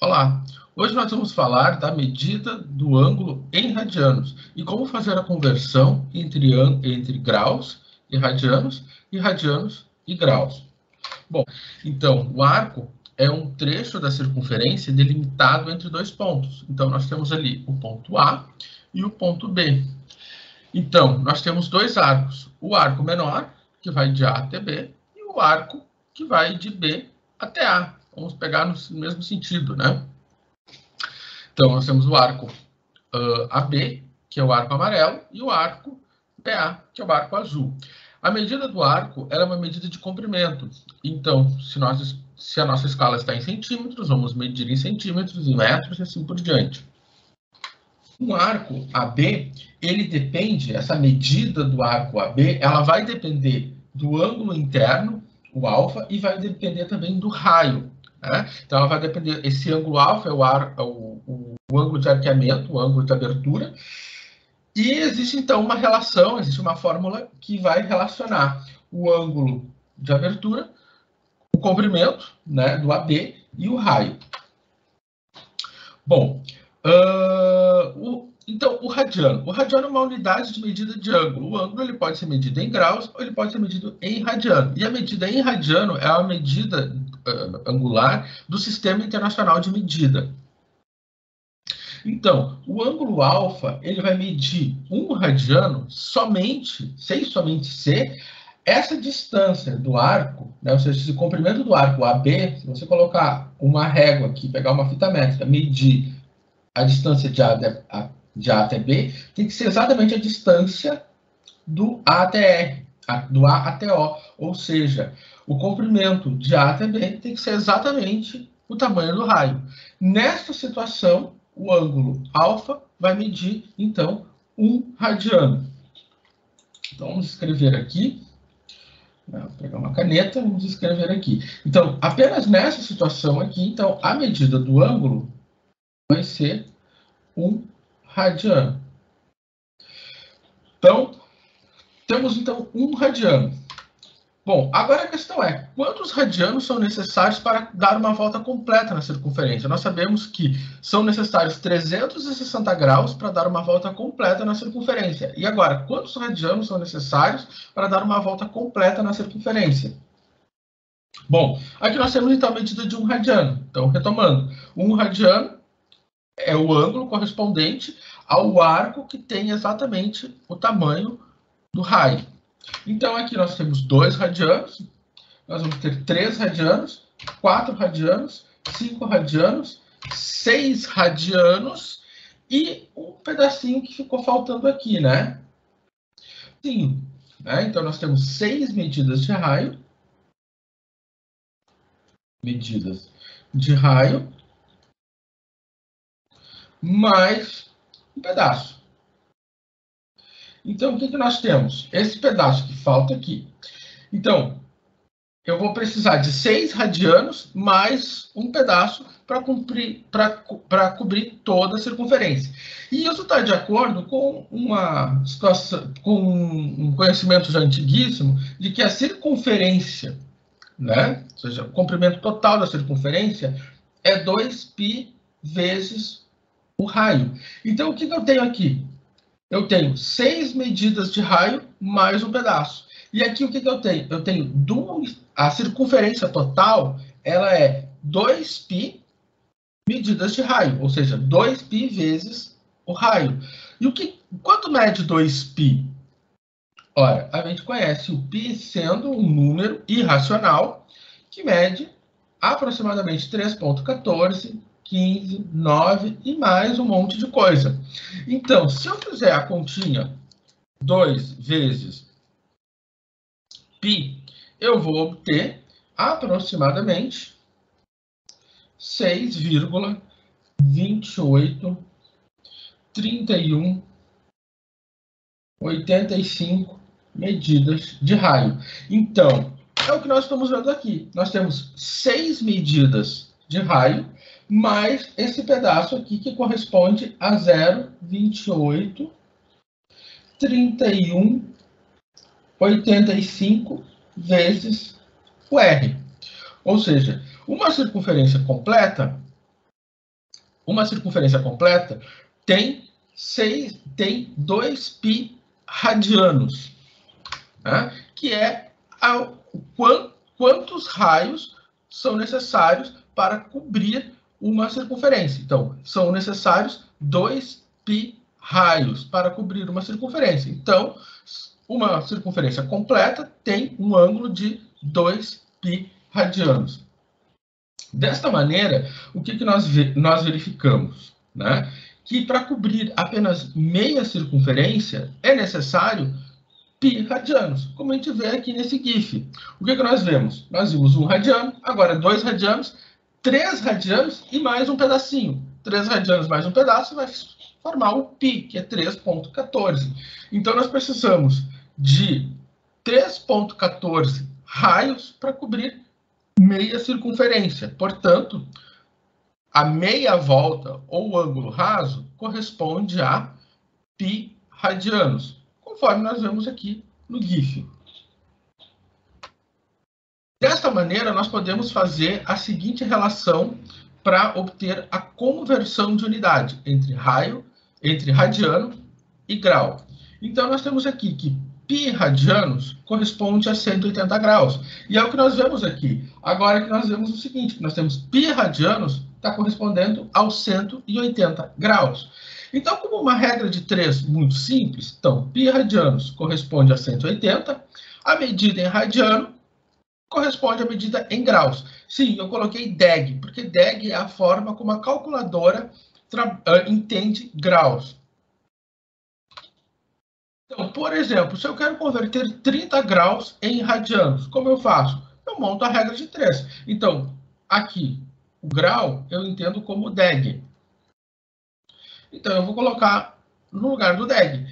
Olá, hoje nós vamos falar da medida do ângulo em radianos e como fazer a conversão entre graus e radianos e graus. Bom, então, o arco é um trecho da circunferência delimitado entre dois pontos. Então, nós temos ali o ponto A e o ponto B. Então, nós temos dois arcos. O arco menor, que vai de A até B, e o arco que vai de B até A. Vamos pegar no mesmo sentido, né? Então, nós temos o arco AB, que é o arco amarelo, e o arco BA, que é o arco azul. A medida do arco é uma medida de comprimento. Então, se a nossa escala está em centímetros, vamos medir em centímetros, em metros e assim por diante. Um arco AB, ele depende, essa medida do arco AB, ela vai depender do ângulo interno, o alfa, e vai depender também do raio. Né? Então, ela vai depender, esse ângulo alfa é o ângulo de arqueamento, o ângulo de abertura, e existe, então, uma relação, existe uma fórmula que vai relacionar o ângulo de abertura, o comprimento, né, do AB e o raio. Bom, então, o radiano. O radiano é uma unidade de medida de ângulo. O ângulo ele pode ser medido em graus ou ele pode ser medido em radiano. E a medida em radiano é a medida angular do Sistema Internacional de Medida. Então, o ângulo alfa, ele vai medir 1 radiano somente, sem somente ser, essa distância do arco, né, ou seja, esse comprimento do arco AB, se você colocar uma régua aqui, pegar uma fita métrica, medir a distância de A até B, tem que ser exatamente a distância do A até R, do A até O, ou seja, o comprimento de A até B tem que ser exatamente o tamanho do raio. Nesta situação, o ângulo alfa vai medir, então, 1 radiano. Então, vamos escrever aqui. Vou pegar uma caneta, vamos escrever aqui. Então, apenas nessa situação aqui, então, a medida do ângulo vai ser 1 radiano. Então, temos, então, 1 radiano. Bom, agora a questão é, quantos radianos são necessários para dar uma volta completa na circunferência? Nós sabemos que são necessários 360 graus para dar uma volta completa na circunferência. E agora, quantos radianos são necessários para dar uma volta completa na circunferência? Bom, aqui nós temos então a medida de 1 radiano. Então, retomando, 1 radiano é o ângulo correspondente ao arco que tem exatamente o tamanho do raio. Então, aqui nós temos 2 radianos, nós vamos ter 3 radianos, 4 radianos, 5 radianos, 6 radianos e um pedacinho que ficou faltando aqui, né? Sim, né? Então, nós temos 6 medidas de raio, mais um pedaço. Então, o que nós temos? Esse pedaço que falta aqui. Então, eu vou precisar de 6 radianos mais um pedaço para cobrir toda a circunferência. E isso está de acordo com uma situação, com um conhecimento já antiguíssimo de que a circunferência, né, ou seja, o comprimento total da circunferência é 2π vezes o raio. Então, o que eu tenho aqui? Eu tenho 6 medidas de raio mais um pedaço. E aqui o que eu tenho? Eu tenho a circunferência total, ela é 2π medidas de raio, ou seja, 2π vezes o raio. E quanto mede 2π? Ora, a gente conhece o π sendo um número irracional que mede aproximadamente 3,14, 15, 9 e mais um monte de coisa. Então, se eu fizer a continha 2 vezes π, eu vou obter aproximadamente 6,283185 medidas de raio. Então, é o que nós estamos vendo aqui. Nós temos 6 medidas de raio, mais esse pedaço aqui que corresponde a 0,283185 vezes o R. Ou seja, uma circunferência completa uma circunferência completa tem 2π radianos, né? Que é quantos raios são necessários para cobrir uma circunferência. Então, são necessários 2π raios para cobrir uma circunferência. Então, uma circunferência completa tem um ângulo de 2π radianos. Desta maneira, o que nós verificamos? Né? Que para cobrir apenas meia circunferência é necessário π radianos, como a gente vê aqui nesse GIF. O que nós vemos? Nós vimos 1 radiano, agora 2 radianos, 3 radianos e mais um pedacinho. 3 radianos mais um pedaço vai formar o π, que é 3,14. Então, nós precisamos de 3,14 raios para cobrir meia circunferência. Portanto, a meia volta ou ângulo raso corresponde a π radianos, conforme nós vemos aqui no GIF. Desta maneira, nós podemos fazer a seguinte relação para obter a conversão de unidade entre radiano e grau. Então, nós temos aqui que π radianos corresponde a 180 graus. E é o que nós vemos aqui. Agora que nós vemos o seguinte, que nós temos π radianos está correspondendo aos 180 graus. Então, como uma regra de 3 muito simples, então, π radianos corresponde a 180, a medida em radiano corresponde à medida em graus. Sim, eu coloquei DEG, porque DEG é a forma como a calculadora entende graus. Então, por exemplo, se eu quero converter 30 graus em radianos, como eu faço? Eu monto a regra de 3. Então, aqui, o grau eu entendo como DEG. Então, eu vou colocar no lugar do DEG.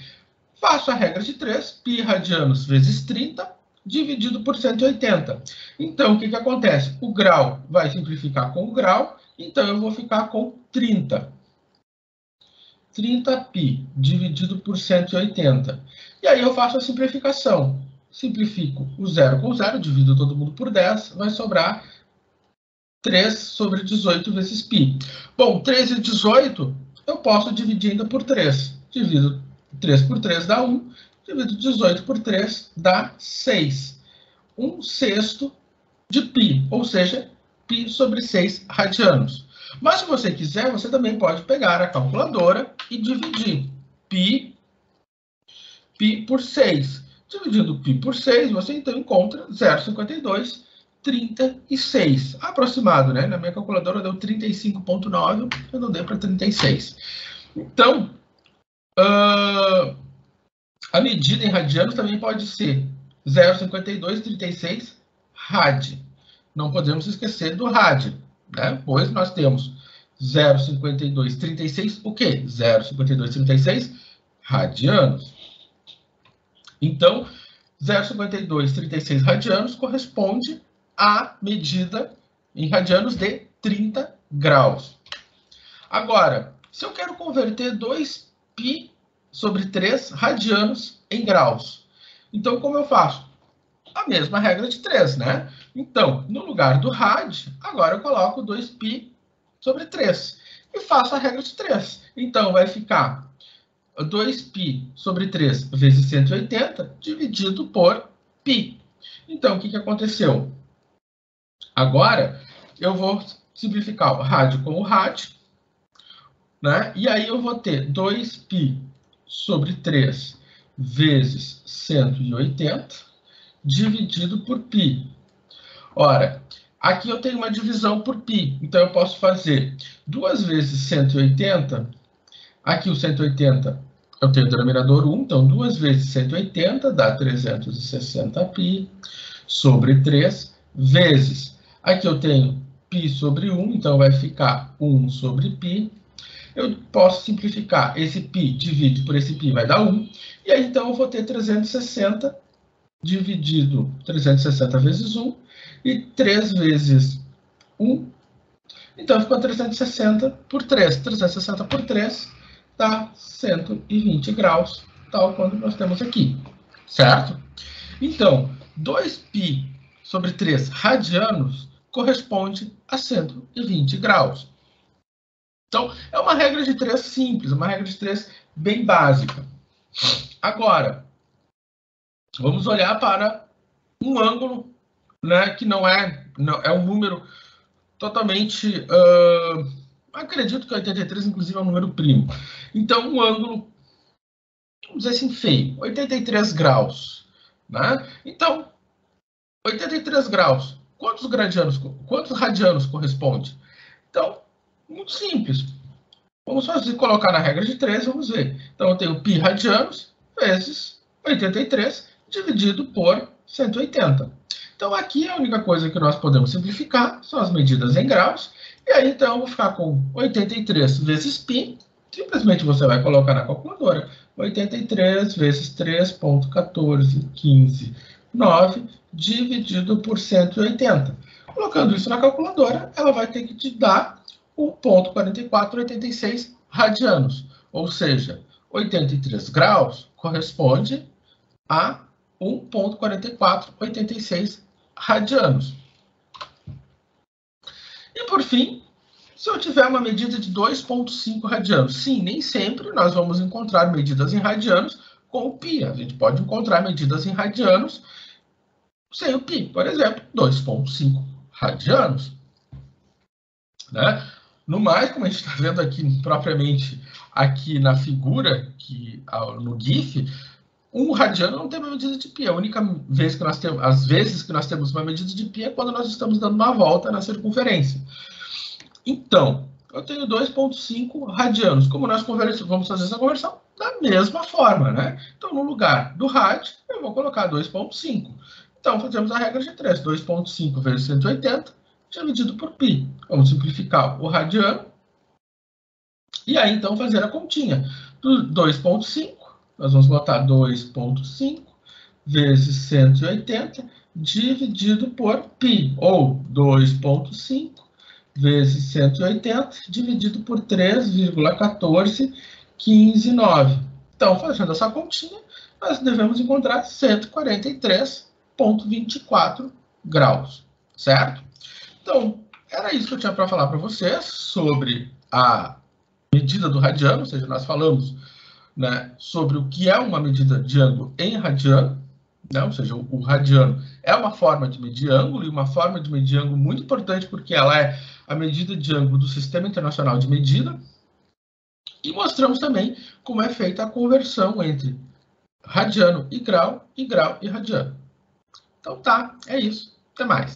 Faço a regra de 3, π radianos vezes 30, dividido por 180. Então, o que acontece? O grau vai simplificar com o grau, então eu vou ficar com 30. 30π dividido por 180. E aí eu faço a simplificação. Simplifico o 0 com 0, divido todo mundo por 10, vai sobrar 3 sobre 18 vezes π. Bom, 3 e 18 eu posso dividir ainda por 3. Divido 3 por 3 dá 1, divido 18 por 3 dá 6. 1/6 de π, ou seja, π sobre 6 radianos. Mas se você quiser, você também pode pegar a calculadora e dividir π por 6. Dividindo π por 6, você então encontra 0,5236. Aproximado, né? Na minha calculadora deu 35,9, eu não dei para 36. Então, a medida em radianos também pode ser 0,5236 rad. Não podemos esquecer do rad, né? Pois nós temos 0,5236, o quê? 0,5236 radianos. Então, 0,5236 radianos corresponde à medida em radianos de 30 graus. Agora, se eu quero converter 2π sobre 3 radianos em graus, então como eu faço? A mesma regra de 3, né? Então, no lugar do rad, agora eu coloco 2π sobre 3 e faço a regra de 3. Então, vai ficar 2π sobre 3 vezes 180 dividido por π. Então, o que aconteceu? Agora, eu vou simplificar o rad com o rad, né? E aí eu vou ter 2π sobre 3 vezes 180 dividido por π. Ora, aqui eu tenho uma divisão por π, então eu posso fazer 2 vezes 180, aqui o 180 eu tenho o denominador 1, então 2 vezes 180 dá 360π sobre 3, vezes, aqui eu tenho π sobre 1, então vai ficar 1 sobre π. Eu posso simplificar, esse π divide por esse π vai dar 1, e aí então eu vou ter 360 dividido 360 vezes 1, e 3 vezes 1, então ficou 360 por 3. 360 por 3 dá 120 graus, tal quanto nós temos aqui, certo? Então, 2π sobre 3 radianos corresponde a 120 graus. Então, é uma regra de 3 simples, uma regra de 3 bem básica. Agora, vamos olhar para um ângulo, né, que não é um número totalmente... acredito que 83, inclusive, é um número primo. Então, um ângulo, vamos dizer assim, feio, 83 graus. Né? Então, 83 graus, quantos radianos corresponde? Então, muito simples. Vamos colocar na regra de 3, vamos ver. Então, eu tenho π radianos vezes 83 dividido por 180. Então, aqui a única coisa que nós podemos simplificar são as medidas em graus. E aí, então, eu vou ficar com 83 vezes π. Simplesmente você vai colocar na calculadora. 83 vezes 3,14159 dividido por 180. Colocando isso na calculadora, ela vai ter que te dar 1,4486 radianos. Ou seja, 83 graus corresponde a 1,4486 radianos. E, por fim, se eu tiver uma medida de 2,5 radianos, sim, nem sempre nós vamos encontrar medidas em radianos com o π. A gente pode encontrar medidas em radianos sem o π. Por exemplo, 2,5 radianos. Né? No mais, como a gente está vendo aqui propriamente aqui na figura, no GIF, um radiano não tem uma medida de π. A única vez que nós temos, as vezes que nós temos uma medida de π é quando nós estamos dando uma volta na circunferência. Então, eu tenho 2,5 radianos. Como nós vamos fazer essa conversão? Da mesma forma, né? Então, no lugar do rad, eu vou colocar 2,5. Então, fazemos a regra de 3. 2,5 vezes 180 dividido por π. Vamos simplificar o radiano. E aí, então, fazer a continha. Do 2,5, nós vamos botar 2,5 vezes 180 dividido por π. Ou 2,5 vezes 180 dividido por 3,14159. Então, fazendo essa continha, nós devemos encontrar 143,24 graus, certo? Então, era isso que eu tinha para falar para vocês sobre a medida do radiano, ou seja, nós falamos, né, sobre o que é uma medida de ângulo em radiano, né, ou seja, o radiano é uma forma de medir ângulo, e uma forma de medir ângulo muito importante, porque ela é a medida de ângulo do Sistema Internacional de Medida, e mostramos também como é feita a conversão entre radiano e grau e radiano. Então tá, é isso. Até mais.